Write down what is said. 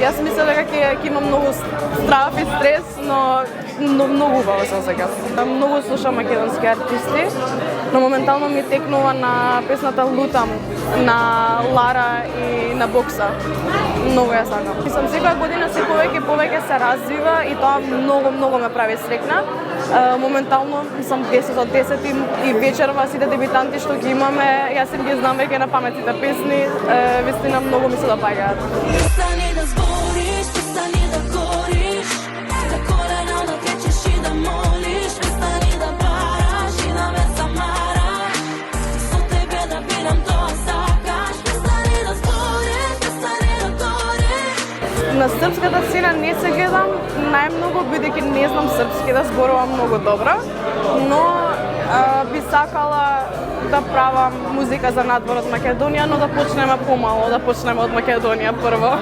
Јас мислам дека ќе има многу страв и стрес, но многу убаво сум сега. Многу слушам македонски артисти, но моментално ми текнува на песната Лутам на Лара и на Бокса. Многу ја сакам. Мислам секоја година се повеќе се развива и тоа многу ме прави среќна. Моментално сум 10 од 10 и вечерва сите дебитанти што ги имаме, јас им ги знам веќе на памет сите песни, вистина многу ми се допаѓаат. Престани да збориш, престани да кориш, да колена да течеш и да молиш, престани да бараш и да ме замараш, со тебе да бидам тоа сакаш, престани да збориш, престани да кориш. На српската сцена не се гледам најмногу, бидејќи не знам српски да зборувам многу добро, но би сакала да правам музика за надвор од Македонија, но да почнеме помало, да почнеме од Македонија прво.